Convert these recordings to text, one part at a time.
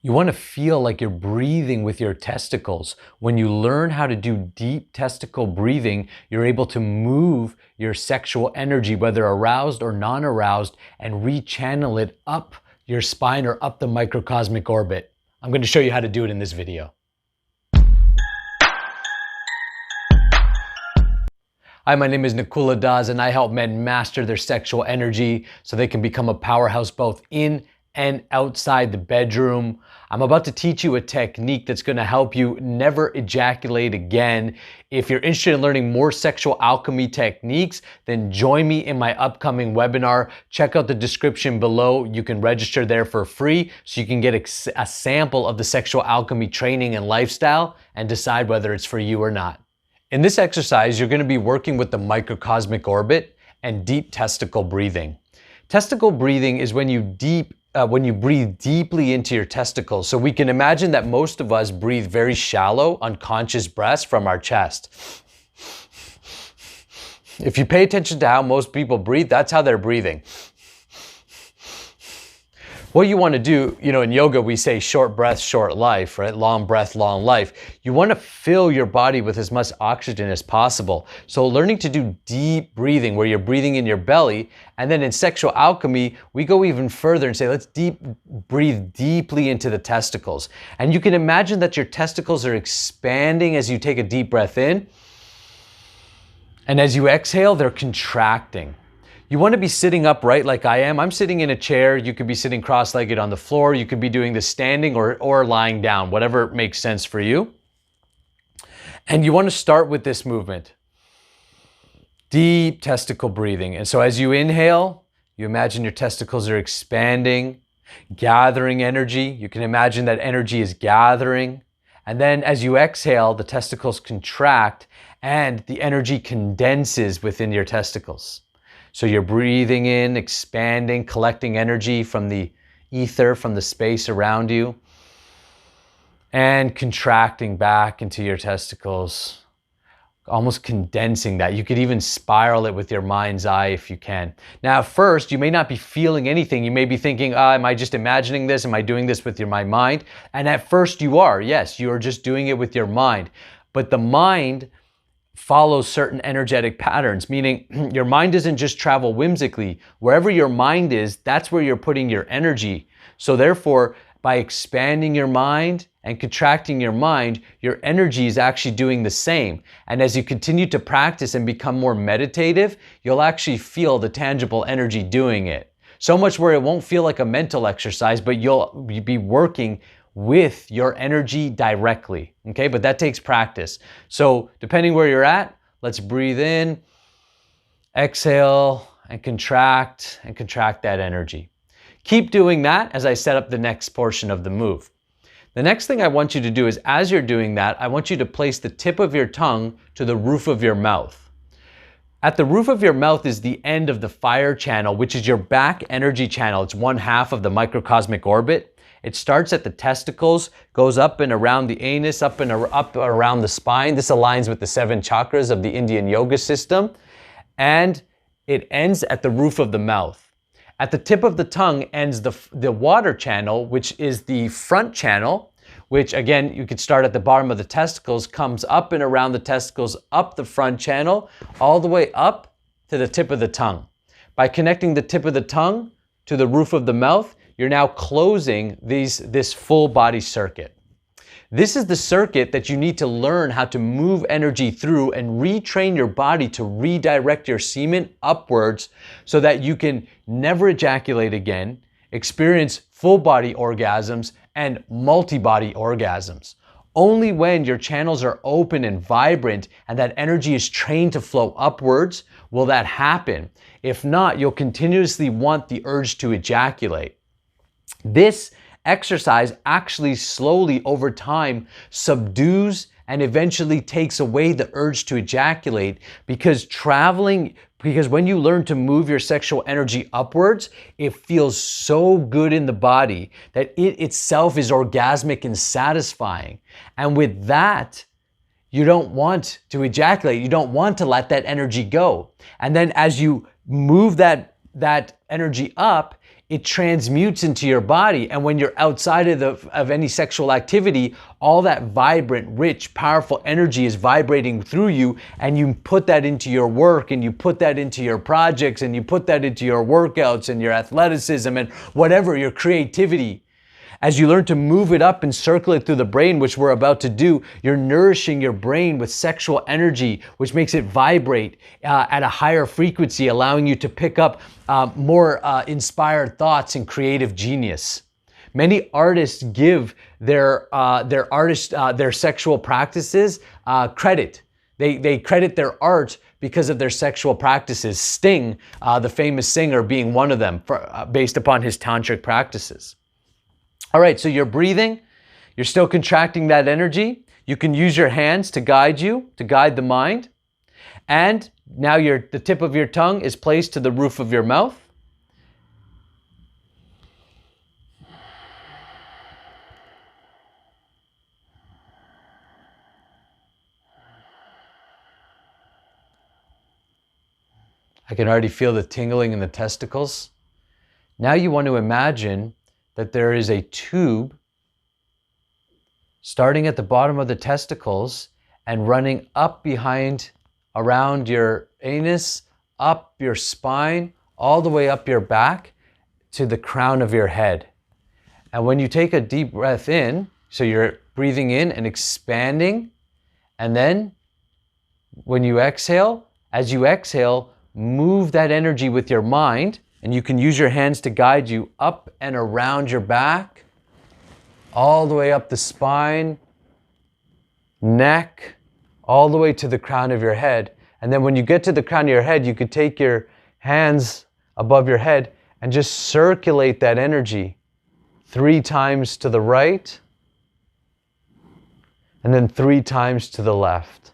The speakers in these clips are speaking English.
You want to feel like you're breathing with your testicles. When you learn how to do deep testicle breathing, you're able to move your sexual energy, whether aroused or non-aroused, and rechannel it up your spine or up the microcosmic orbit. I'm going to show you how to do it in this video. Hi, my name is Nakula Das, and I help men master their sexual energy so they can become a powerhouse both in and outside the bedroom. I'm about to teach you a technique that's going to help you never ejaculate again. If you're interested in learning more sexual alchemy techniques, then join me in my upcoming webinar. Check out the description below. You can register there for free so you can get a sample of the sexual alchemy training and lifestyle and decide whether it's for you or not. In this exercise, you're going to be working with the microcosmic orbit and deep testicle breathing. Testicle breathing is when you breathe deeply into your testicles. So we can imagine that most of us breathe very shallow, unconscious breaths from our chest. If you pay attention to how most people breathe, that's how they're breathing. What you want to do, in yoga we say short breath, short life, right? Long breath, long life. You want to fill your body with as much oxygen as possible. So learning to do deep breathing where you're breathing in your belly, and then in sexual alchemy, we go even further and say, let's breathe deeply into the testicles. And you can imagine that your testicles are expanding as you take a deep breath in. And as you exhale, they're contracting. You want to be sitting upright like I am. I'm sitting in a chair. You could be sitting cross-legged on the floor. You could be doing this standing or lying down, whatever makes sense for you. And you want to start with this movement. Deep testicle breathing. And so as you inhale, you imagine your testicles are expanding, gathering energy. You can imagine that energy is gathering. And then as you exhale, the testicles contract and the energy condenses within your testicles. So you're breathing in, expanding, collecting energy from the ether, from the space around you, and contracting back into your testicles, almost condensing that. You could even spiral it with your mind's eye if you can. Now, at first, you may not be feeling anything. You may be thinking, am I just imagining this? Am I doing this with my mind? And at first you are. Yes, you are just doing it with your mind. But the mind follows certain energetic patterns, meaning your mind doesn't just travel whimsically. Wherever your mind is, that's where you're putting your energy. So therefore, by expanding your mind and contracting your mind, your energy is actually doing the same. And as you continue to practice and become more meditative, you'll actually feel the tangible energy doing it. So much where it won't feel like a mental exercise, but you'll be working with your energy directly, okay? But that takes practice. So depending where you're at, let's breathe in, exhale, and contract that energy. Keep doing that as I set up the next portion of the move. The next thing I want you to do is, as you're doing that, I want you to place the tip of your tongue to the roof of your mouth. At the roof of your mouth is the end of the fire channel, which is your back energy channel. It's one half of the microcosmic orbit. It starts at the testicles, goes up and around the anus, up around the spine. This aligns with the 7 chakras of the Indian yoga system. And it ends at the roof of the mouth. At the tip of the tongue ends the water channel, which is the front channel, which again, you could start at the bottom of the testicles, comes up and around the testicles, up the front channel, all the way up to the tip of the tongue. By connecting the tip of the tongue to the roof of the mouth, you're now closing this full body circuit. This is the circuit that you need to learn how to move energy through and retrain your body to redirect your semen upwards so that you can never ejaculate again, experience full body orgasms and multi-body orgasms. Only when your channels are open and vibrant and that energy is trained to flow upwards will that happen. If not, you'll continuously want the urge to ejaculate. This exercise actually slowly over time subdues and eventually takes away the urge to ejaculate because when you learn to move your sexual energy upwards, it feels so good in the body that it itself is orgasmic and satisfying. And with that, you don't want to ejaculate. You don't want to let that energy go. And then as you move that energy up, it transmutes into your body. And when you're outside of any sexual activity, all that vibrant, rich, powerful energy is vibrating through you, and you put that into your work, and you put that into your projects, and you put that into your workouts and your athleticism and whatever, your creativity. As you learn to move it up and circulate through the brain, which we're about to do, you're nourishing your brain with sexual energy, which makes it vibrate at a higher frequency, allowing you to pick up more inspired thoughts and creative genius. Many artists give their sexual practices credit. They credit their art because of their sexual practices. Sting, the famous singer, being one of them, based upon his tantric practices. All right, so you're breathing, you're still contracting that energy. You can use your hands to guide you, to guide the mind. And now the tip of your tongue is placed to the roof of your mouth. I can already feel the tingling in the testicles. Now you want to imagine that there is a tube starting at the bottom of the testicles and running up behind, around your anus, up your spine, all the way up your back to the crown of your head. And when you take a deep breath in, so you're breathing in and expanding, and then when you exhale, as you exhale, move that energy with your mind. And you can use your hands to guide you up and around your back, all the way up the spine, neck, all the way to the crown of your head. And then when you get to the crown of your head, you could take your hands above your head and just circulate that energy 3 times to the right, and then 3 times to the left.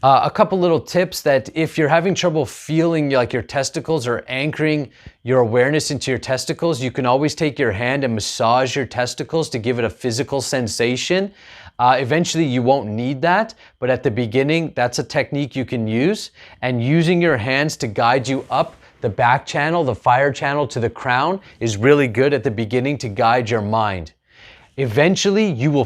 A couple little tips that if you're having trouble feeling like your testicles or anchoring your awareness into your testicles, you can always take your hand and massage your testicles to give it a physical sensation. Eventually you won't need that, but at the beginning, that's a technique you can use. And using your hands to guide you up the back channel, the fire channel to the crown, is really good at the beginning to guide your mind. Eventually you will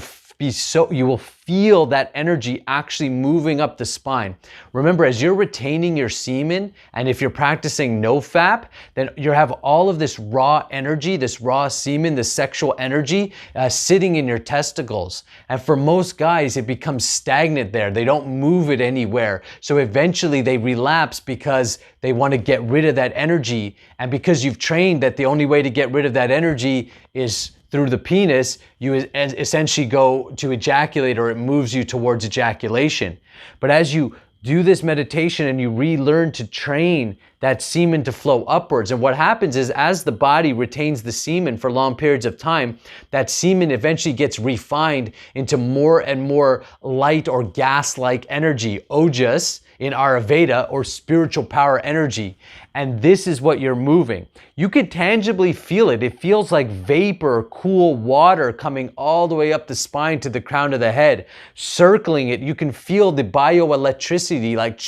feel that energy actually moving up the spine. Remember, as you're retaining your semen, and if you're practicing NoFap, then you have all of this raw energy, this raw semen, this sexual energy sitting in your testicles. And for most guys, it becomes stagnant there. They don't move it anywhere. So eventually they relapse because they want to get rid of that energy. And because you've trained that the only way to get rid of that energy is through the penis, you essentially go to ejaculate, or it moves you towards ejaculation. But as you do this meditation and you relearn to train that semen to flow upwards, and what happens is as the body retains the semen for long periods of time, that semen eventually gets refined into more and more light or gas-like energy, ojas in Ayurveda, or spiritual power energy. And this is what you're moving. You could tangibly feel it. It feels like vapor, cool water coming all the way up the spine to the crown of the head, circling it. You can feel the bioelectricity like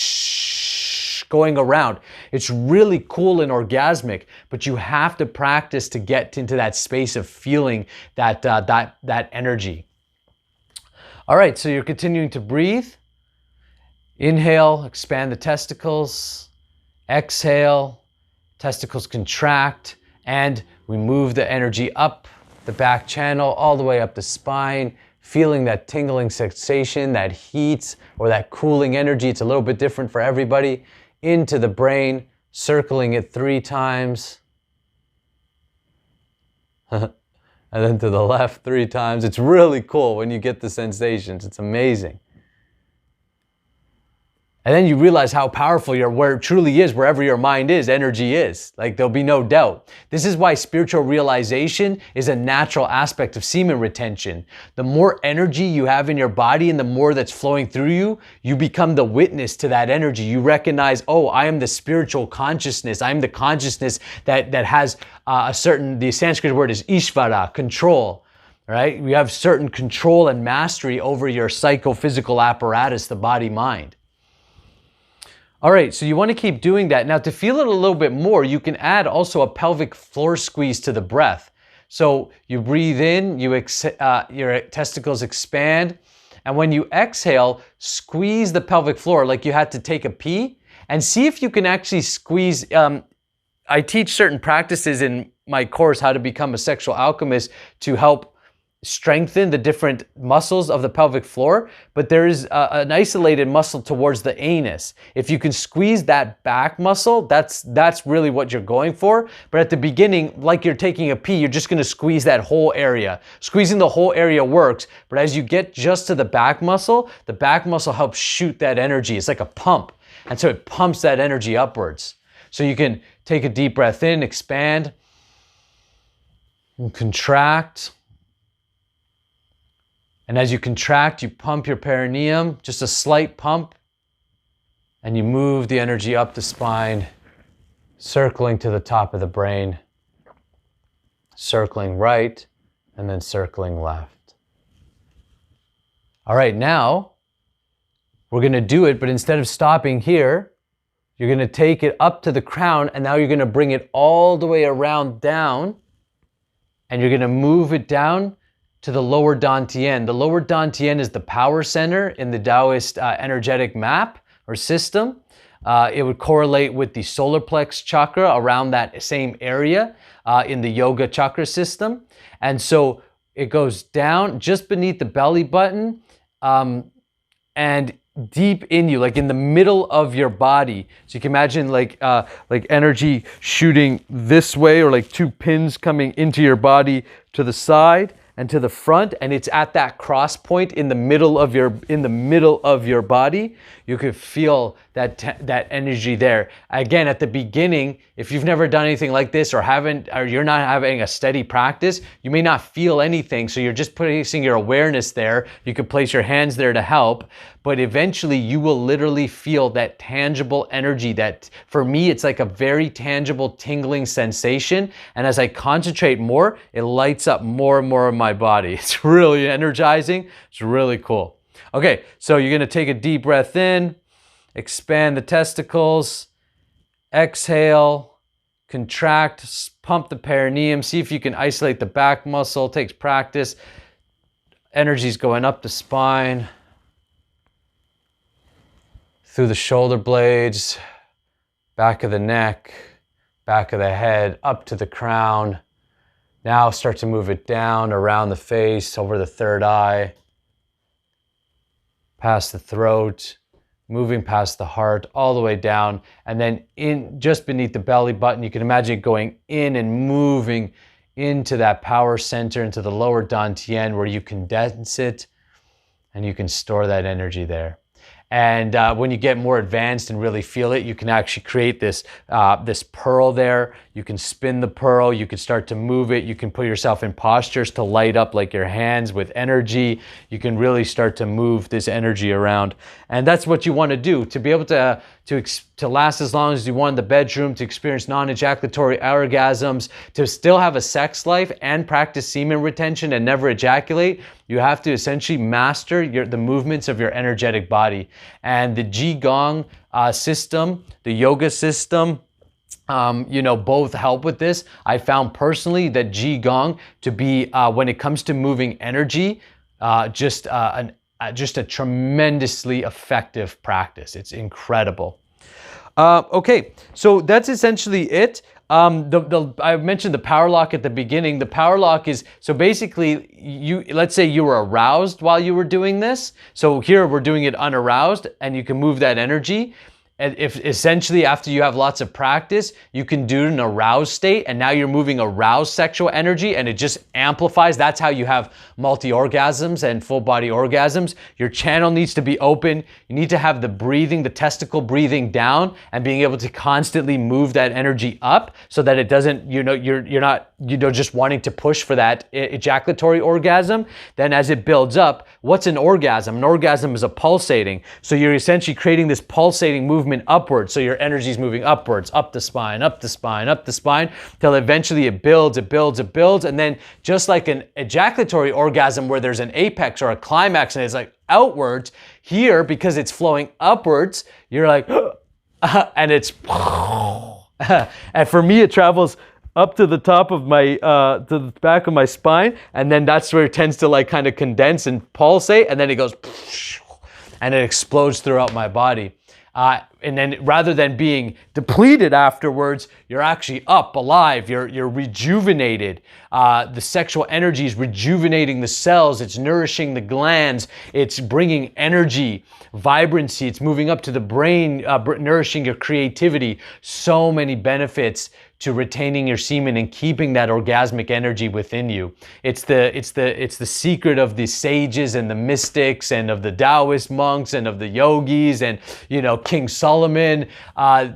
going around. It's really cool and orgasmic, but you have to practice to get into that space of feeling that energy. All right, so you're continuing to breathe. Inhale, expand the testicles. Exhale, testicles contract, and we move the energy up the back channel, all the way up the spine, feeling that tingling sensation, that heat or that cooling energy. It's a little bit different for everybody. Into the brain, circling it 3 times. And then to the left 3 times. It's really cool when you get the sensations. It's amazing. And then you realize how powerful where it truly is, wherever your mind is, energy is. Like, there'll be no doubt. This is why spiritual realization is a natural aspect of semen retention. The more energy you have in your body and the more that's flowing through you, you become the witness to that energy. You recognize, oh, I am the spiritual consciousness. I am the consciousness that has the Sanskrit word is Ishvara, control. Right? You have certain control and mastery over your psychophysical apparatus, the body-mind. All right, so you want to keep doing that. Now to feel it a little bit more, you can add also a pelvic floor squeeze to the breath. So you breathe in, your testicles expand, and when you exhale, squeeze the pelvic floor like you had to take a pee, and see if you can actually squeeze. I teach certain practices in my course, How to Become a Sexual Alchemist, to help strengthen the different muscles of the pelvic floor, but there is an isolated muscle towards the anus. If you can squeeze that back muscle, that's really what you're going for. But at the beginning, like you're taking a pee, you're just going to squeeze that whole area. Squeezing the whole area works, but as you get just to the back muscle helps shoot that energy. It's like a pump, and so it pumps that energy upwards. So you can take a deep breath in, expand, and contract. And as you contract, you pump your perineum, just a slight pump, and you move the energy up the spine, circling to the top of the brain, circling right, and then circling left. All right, now we're going to do it, but instead of stopping here, you're going to take it up to the crown, and now you're going to bring it all the way around down, and you're going to move it down to the lower dantian. The lower dantian is the power center in the Taoist energetic map or system. It would correlate with the solar plex chakra around that same area in the yoga chakra system. And so it goes down just beneath the belly button and deep in you, like in the middle of your body. So you can imagine like energy shooting this way, or like two pins coming into your body to the side and to the front, and it's at that cross point in the middle of your body. You could feel that energy there. Again, at the beginning, if you've never done anything like this, or you're not having a steady practice, you may not feel anything. So you're just placing your awareness there. You could place your hands there to help, but eventually you will literally feel that tangible energy. That, for me, it's like a very tangible tingling sensation. And as I concentrate more, it lights up more and more of my body. It's really energizing. It's really cool. Okay, so you're gonna take a deep breath in, expand the testicles, exhale, contract, pump the perineum, see if you can isolate the back muscle. It takes practice. Energy's going up the spine, through the shoulder blades, back of the neck, back of the head, up to the crown. Now start to move it down around the face, over the third eye, past the throat, moving past the heart, all the way down, and then in just beneath the belly button. You can imagine it going in and moving into that power center, into the lower dantian, where you condense it and you can store that energy there. And when you get more advanced and really feel it, you can actually create this pearl there. You can spin the pearl, you can start to move it, you can put yourself in postures to light up like your hands with energy. You can really start to move this energy around. And that's what you want to do, to be able to last as long as you want in the bedroom, to experience non-ejaculatory orgasms, to still have a sex life and practice semen retention and never ejaculate. You have to essentially master the movements of your energetic body. And the Qigong system, the yoga system, both help with this. I found personally that Qigong to be, when it comes to moving energy, just a tremendously effective practice. It's incredible. Okay, so that's essentially it. I mentioned the power lock at the beginning. The power lock is, so basically, let's say you were aroused while you were doing this. So here we're doing it unaroused, and you can move that energy. And if essentially after you have lots of practice, you can do an aroused state, and now you're moving aroused sexual energy, and it just amplifies. That's how you have multi-orgasms and full body orgasms. Your channel needs to be open. You need to have the breathing, the testicle breathing down, and being able to constantly move that energy up so that it doesn't, you're not just wanting to push for that ejaculatory orgasm. Then as it builds up, what's an orgasm? An orgasm is a pulsating. So you're essentially creating this pulsating movement upwards. So your energy is moving upwards, up the spine, up the spine, up the spine, till eventually it builds. And then just like an ejaculatory orgasm where there's an apex or a climax and it's like outwards, here, because it's flowing upwards, you're like, and it's, and for me, it travels up to the top of my, to the back of my spine, and then that's where it tends to like kind of condense and pulsate, and then it goes, and it explodes throughout my body. And then rather than being depleted afterwards, you're actually up, alive, you're rejuvenated. The sexual energy is rejuvenating the cells, it's nourishing the glands, it's bringing energy, vibrancy, it's moving up to the brain, nourishing your creativity. So many benefits to retaining your semen and keeping that orgasmic energy within you. It's the secret of the sages and the mystics and of the Taoist monks and of the yogis and, you know, King Solomon.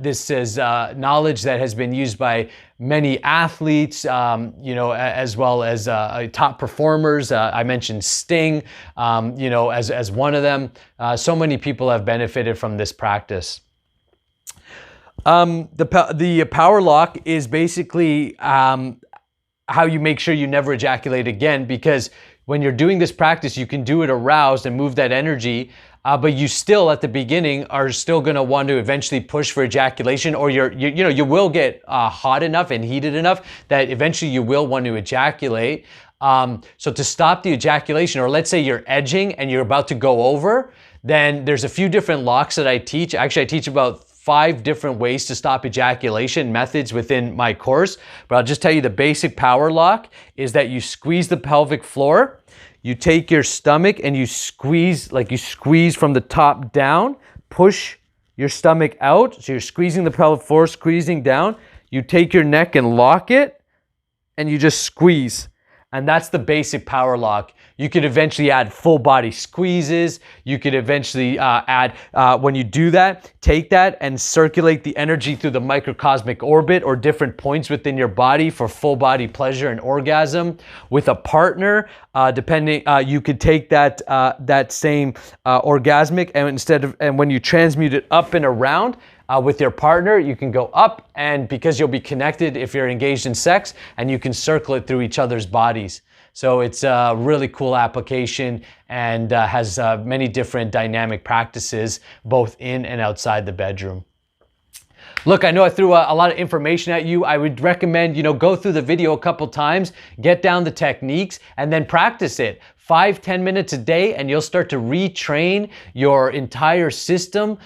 This is knowledge that has been used by many athletes, you know, as well as top performers. I mentioned Sting, you know, as one of them. So many people have benefited from this practice. The power lock is basically how you make sure you never ejaculate again, because when you're doing this practice, you can do it aroused and move that energy, but you still at the beginning are still going to want to eventually push for ejaculation, or you will get hot enough and heated enough that eventually you will want to ejaculate. So to stop the ejaculation, or let's say you're edging and you're about to go over, then there's a few different locks that I teach. Actually, I teach about 5 different ways to stop ejaculation methods within my course, but I'll just tell you the basic power lock is that you squeeze the pelvic floor, you take your stomach and you squeeze, like you squeeze from the top down, push your stomach out, so you're squeezing the pelvic floor, squeezing down, you take your neck and lock it, and you just squeeze. And that's the basic power lock. You could eventually add full body squeezes. You could eventually add, when you do that, take that and circulate the energy through the microcosmic orbit or different points within your body for full body pleasure and orgasm. With a partner, you could take that that same orgasmic, and when you transmute it up and around, with your partner, you can go up, and because you'll be connected if you're engaged in sex, and you can circle it through each other's bodies. So it's a really cool application and has many different dynamic practices, both in and outside the bedroom. Look, I know I threw a lot of information at you. I would recommend, you know, go through the video a couple times, get down the techniques, and then practice it. 5-10 minutes a day, and you'll start to retrain your entire system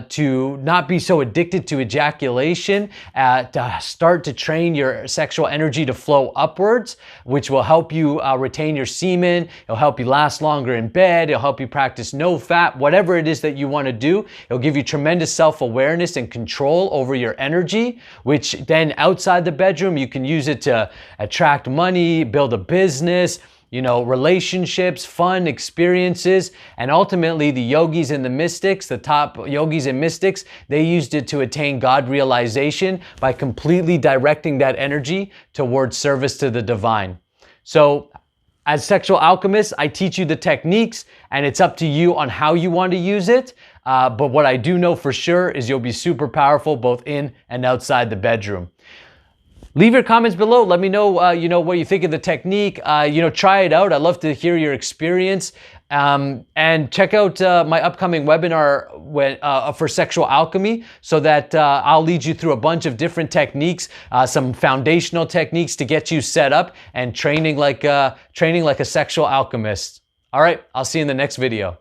to not be so addicted to ejaculation, to start to train your sexual energy to flow upwards, which will help you retain your semen. It'll help you last longer in bed. It'll help you practice NoFap, whatever it is that you want to do. It'll give you tremendous self-awareness and control over your energy, which then outside the bedroom, you can use it to attract money, build a business, you know, relationships, fun experiences, and ultimately the yogis and the mystics, the top yogis and mystics, they used it to attain God realization by completely directing that energy towards service to the divine. So as sexual alchemists, I teach you the techniques, and it's up to you on how you want to use it. But what I do know for sure is you'll be super powerful both in and outside the bedroom. Leave your comments below. Let me know, you know, what you think of the technique. You know, try it out. I'd love to hear your experience. And check out my upcoming webinar for sexual alchemy, so that I'll lead you through a bunch of different techniques, some foundational techniques to get you set up and training like a sexual alchemist. All right, I'll see you in the next video.